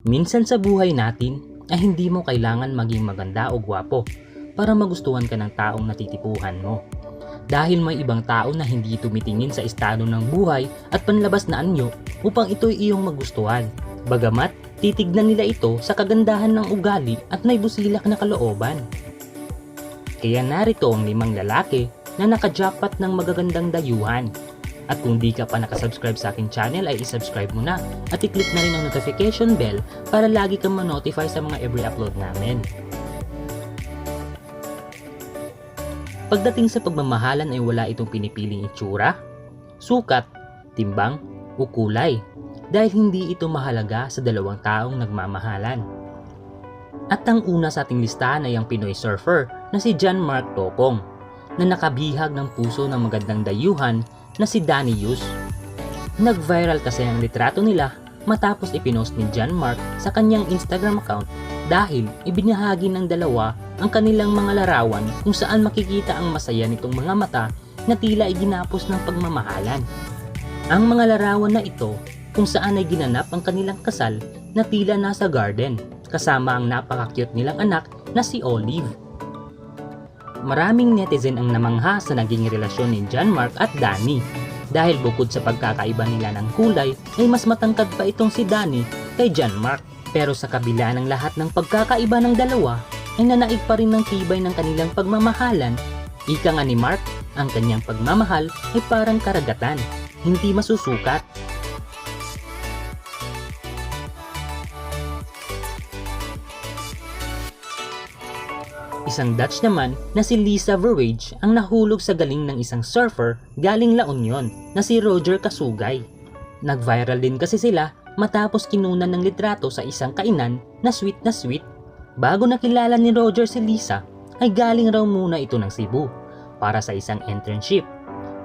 Minsan sa buhay natin ay hindi mo kailangan maging maganda o gwapo para magustuhan ka ng taong natitipuhan mo. Dahil may ibang tao na hindi tumitingin sa estado ng buhay at panlabas na anyo upang ito'y iyong magustuhan. Bagamat titignan nila ito sa kagandahan ng ugali at may busilak na kalooban. Kaya narito ang 5 lalaki na nakajackpot ng magagandang dayuhan. At kung di ka pa nakasubscribe sa aking channel ay isubscribe mo na at i-click na rin ang notification bell para lagi kang ma-notify sa mga every upload namin. Pagdating sa pagmamahalan ay wala itong pinipiling itsura, sukat, timbang, o kulay dahil hindi ito mahalaga sa dalawang taong nagmamahalan. At ang una sa ating listahan ay ang Pinoy surfer na si John Mark Topong na nakabihag ng puso ng magandang dayuhan na si Danny Yus. Nag-viral kasi ang litrato nila matapos ipinost ni John Mark sa kanyang Instagram account dahil ibinahagi ng dalawa ang kanilang mga larawan kung saan makikita ang masaya nitong mga mata na tila iginapos ng pagmamahalan. Ang mga larawan na ito kung saan ay ginanap ang kanilang kasal na tila nasa garden kasama ang napaka-cute nilang anak na si Olive. Maraming netizen ang namangha sa naging relasyon ni John Mark at Danny dahil bukod sa pagkakaiba nila ng kulay ay mas matangkad pa itong si Danny kay John Mark. Pero sa kabila ng lahat ng pagkakaiba ng dalawa ay nanaig pa rin ng tibay ng kanilang pagmamahalan. Ika nga ni Mark, ang kanyang pagmamahal ay parang karagatan, hindi masusukat. Isang Dutch naman na si Lisa Verwage ang nahulog sa galing ng isang surfer galing La Union na si Roger Kasugay. Nag-viral din kasi sila matapos kinunan ng litrato sa isang kainan na sweet na sweet. Bago nakilala ni Roger si Lisa ay galing raw muna ito ng Cebu para sa isang internship.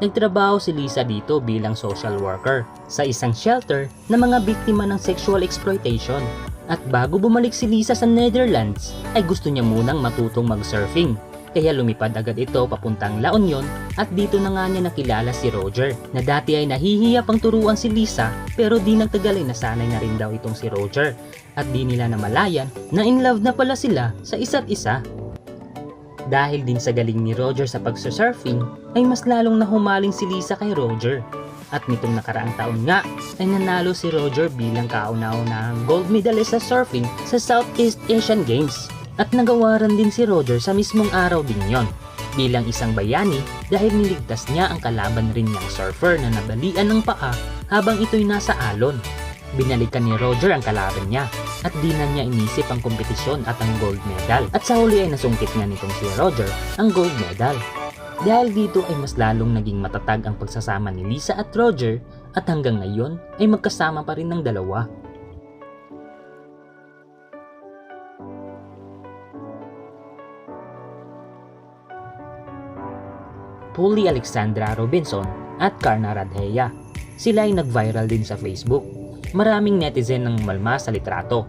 Nagtrabaho si Lisa dito bilang social worker sa isang shelter na mga biktima ng sexual exploitation. At bago bumalik si Lisa sa Netherlands, ay gusto niya munang matutong mag-surfing. Kaya lumipad agad ito papuntang La Union at dito na nga niya nakilala si Roger na dati ay nahihiya pang turuan si Lisa pero di nagtagal ay nasanay na rin daw itong si Roger at di nila namalayan na in love na pala sila sa isa't isa. Dahil din sa galing ni Roger sa pagsusurfing ay mas lalong nahumaling si Lisa kay Roger. At nitong nakaraang taon nga ay nanalo si Roger bilang kauna-unahang gold medalist sa surfing sa Southeast Asian Games. At nagawaran din si Roger sa mismong araw din yon bilang isang bayani dahil niligtas niya ang kalaban rin niyang surfer na nabalian ng paa habang ito'y nasa alon. Binalikan ni Roger ang kalaban niya at di na niya inisip ang kompetisyon at ang gold medal. At sa huli ay nasungkit nga nitong si Roger ang gold medal. Dahil dito ay mas lalong naging matatag ang pagsasama ni Lisa at Roger at hanggang ngayon ay magkasama pa rin ng dalawa. Polly Alexandra Robinson at Karna Radheya. Sila ay nag-viral din sa Facebook. Maraming netizen ang malma sa litrato.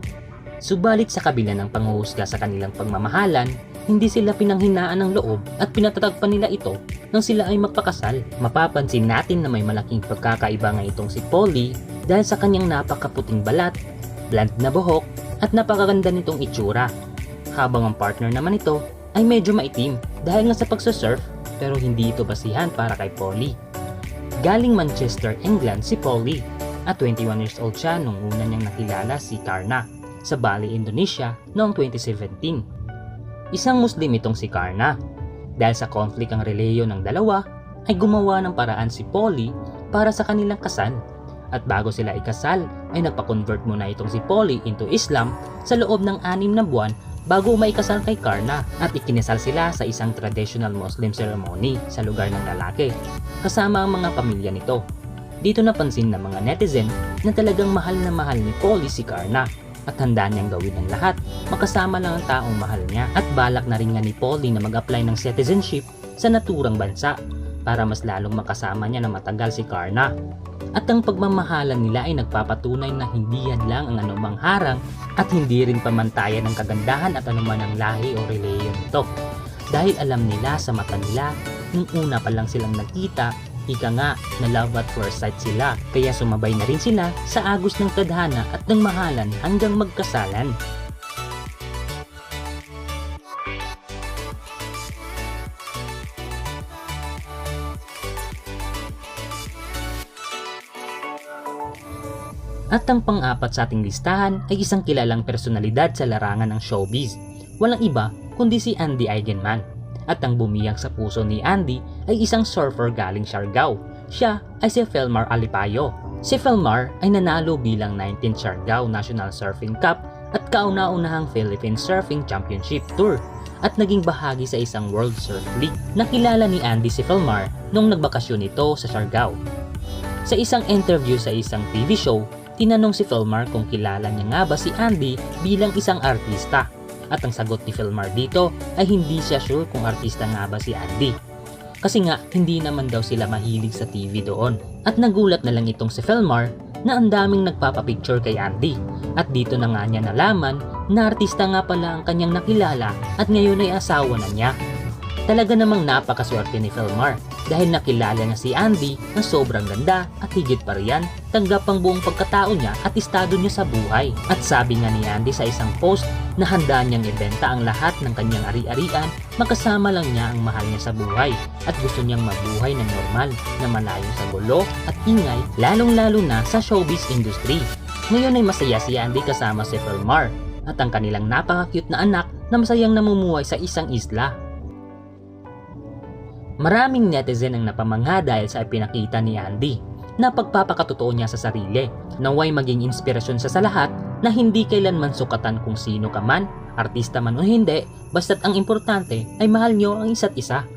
Subalit sa kabila ng panghuhusga sa kanilang pagmamahalan, hindi sila pinanghinaan ng loob at pinatatag pa nila ito nang sila ay magpakasal. Mapapansin natin na may malaking pagkakaiba nga itong si Polly dahil sa kanyang napakaputing balat, bland na buhok at napakaganda nitong itsura. Habang ang partner naman ito ay medyo maitim dahil nga sa pagsusurf pero hindi ito basihan para kay Polly. Galing Manchester, England si Polly at 21 years old siya nung una niyang nakilala si Karna sa Bali, Indonesia noong 2017. Isang Muslim itong si Karna. Dahil sa conflict ang relihiyon ng dalawa, ay gumawa ng paraan si Polly para sa kanilang kasal. At bago sila ikasal, ay nagpa-convert muna itong si Polly into Islam sa loob ng 6 na buwan bago maikasal kay Karna at ikinisal sila sa isang traditional Muslim ceremony sa lugar ng lalaki, kasama ang mga pamilya nito. Dito napansin ng mga netizen na talagang mahal na mahal ni Polly si Karna at handa niyang gawin ang lahat, makasama lang ang taong mahal niya at balak na rin nga ni Polly na mag-apply ng citizenship sa naturang bansa para mas lalong makasama niya na matagal si Karna. At ang pagmamahalan nila ay nagpapatunay na hindi yan lang ang anumang harang at hindi rin pamantayan ng kagandahan at anuman ang lahi o relihiyon nito. Dahil alam nila sa mata nila, nung una pa lang silang nagkita Ika nga na love at first sight sila, kaya sumabay na rin sila sa agos ng tadhana at ng mahalan hanggang magkasalan. At ang pang-apat sa ating listahan ay isang kilalang personalidad sa larangan ng showbiz. Walang iba kundi si Andy Eigenman. At ang bumiyang sa puso ni Andy ay isang surfer galing Siargao. Siya ay si Felmar Alipayo. Si Felmar ay nanalo bilang 19th Siargao National Surfing Cup at kauna-unahang Philippine Surfing Championship Tour at naging bahagi sa isang World Surf League. Nakilala ni Andy si Felmar nung nagbakasyon ito sa Siargao. Sa isang interview sa isang TV show, tinanong si Felmar kung kilala niya nga ba si Andy bilang isang artista. At ang sagot ni Felmar dito ay hindi siya sure kung artista nga ba si Andy. Kasi nga hindi naman daw sila mahilig sa TV doon. At nagulat na lang itong si Felmar na ang daming nagpapapicture kay Andy. At dito na nga niya nalaman na artista nga pala ang kanyang nakilala at ngayon ay asawa na niya. Talaga namang napakaswerte ni Felmar dahil nakilala niya si Andy na sobrang ganda at higit pa riyan, tanggap ang buong pagkatao niya at estado niya sa buhay. At sabi nga ni Andy sa isang post na handa niyang ibenta ang lahat ng kanyang ari-arian, makasama lang niya ang mahal niya sa buhay at gusto niyang mabuhay ng normal na malayo sa gulo at ingay, lalong-lalo na sa showbiz industry. Ngayon ay masaya si Andy kasama si Felmar at ang kanilang napaka-cute na anak na masayang namumuhay sa isang isla. Maraming netizen ang napamangha dahil sa ipinakita ni Andy na pagpapakatotoo niya sa sarili, naway maging inspirasyon sa lahat na hindi kailanman sukatan kung sino ka man, artista man o hindi, basta't ang importante ay mahal niyo ang isa't isa.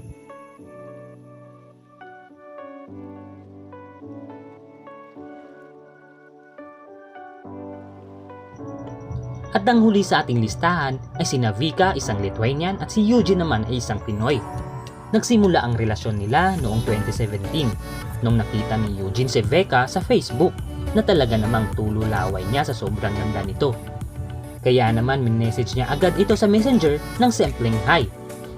At ang huli sa ating listahan ay si Vika, isang Lithuanian, at si Eugene naman ay isang Pinoy. Nagsimula ang relasyon nila noong 2017 nung nakita ni Eugene si Vika sa Facebook na talaga namang tululaway niya sa sobrang ganda nito. Kaya naman minessage niya agad ito sa messenger ng simpleng hi.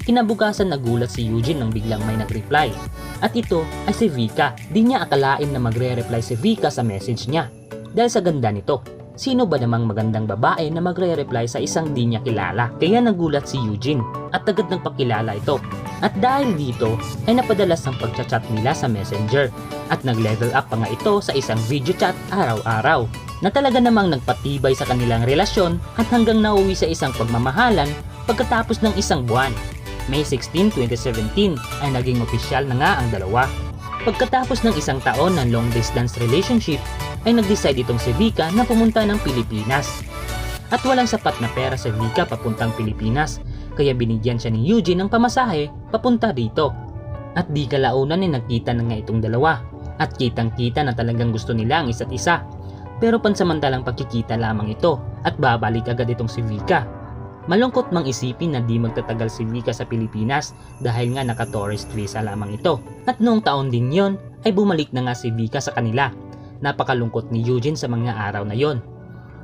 Kinabukasan nagulat si Eugene nang biglang may nag-reply. At ito ay si Vika. Di niya akalain na magre-reply si Vika sa message niya dahil sa ganda nito. Sino ba namang magandang babae na magre-reply sa isang di niya kilala? Kaya nagulat si Eugene at agad nagpakilala ito. At dahil dito ay napadalas ang pagchat-chat nila sa messenger at nag-level up pa nga ito sa isang video chat araw-araw na talaga namang nagpatibay sa kanilang relasyon at hanggang nauwi sa isang pagmamahalan pagkatapos ng isang buwan. May 16, 2017 ay naging opisyal na nga ang dalawa. Pagkatapos ng isang taon ng long distance relationship ay nag-decide itong si Vika na pumunta ng Pilipinas. At walang sapat na pera si Vika papuntang Pilipinas kaya binigyan siya ni Eugene ng pamasahe papunta dito. At di kalaunan ay nagkita na nga itong dalawa at kitang-kita na talagang gusto nila ang isa't isa. Pero pansamantalang pagkikita lamang ito at babalik agad itong si Vika. Malungkot mang isipin na di magtatagal si Vika sa Pilipinas dahil nga naka-tourist visa lamang ito. At noong taon din yon ay bumalik na nga si Vika sa kanila. Napakalungkot ni Eugene sa mga araw na yon.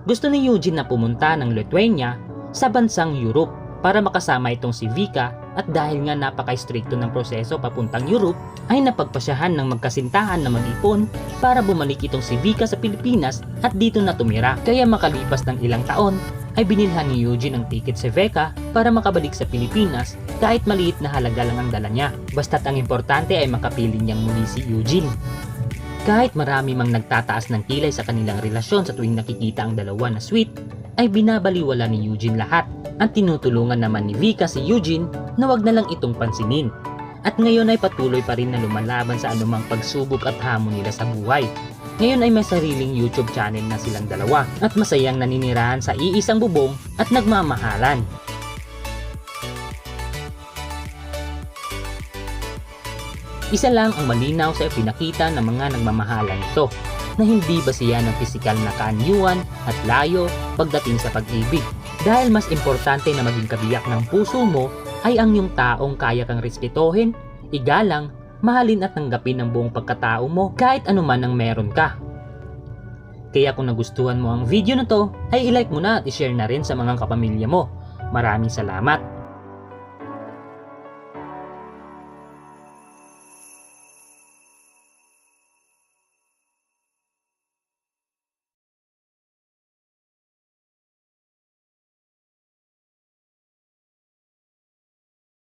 Gusto ni Eugene na pumunta ng Lithuania sa bansang Europe para makasama itong si Vika at dahil nga napaka-stricto ng proseso papuntang Europe ay napagpasyahan ng magkasintahan na mag-ipon para bumalik itong si Vika sa Pilipinas at dito na tumira. Kaya makalipas ng ilang taon ay binilhan ni Eugene ang ticket sa Vika para makabalik sa Pilipinas kahit maliit na halaga lang ang dala niya. Basta't ang importante ay makapili niyang muli si Eugene. Kahit marami mang nagtataas ng kilay sa kanilang relasyon sa tuwing nakikita ang dalawa na sweet, ay binabaliwala ni Eugene lahat. At tinutulungan naman ni Vika si Eugene na wag na lang itong pansinin. At ngayon ay patuloy pa rin na lumalaban sa anumang pagsubok at hamon nila sa buhay. Ngayon ay may sariling YouTube channel na silang dalawa at masayang naninirahan sa iisang bubong at nagmamahalan. Isa lang ang malinaw sa ipinakita ng mga nagmamahalan ito na hindi basihan ng pisikal na kaanyuan at layo pagdating sa pag-ibig. Dahil mas importante na maging kabiyak ng puso mo ay ang iyong taong kaya kang respetohin, igalang, mahalin at tanggapin ang buong pagkatao mo kahit anuman ang meron ka. Kaya kung nagustuhan mo ang video na to, ay i-like mo na at i-share na rin sa mga kapamilya mo. Maraming salamat!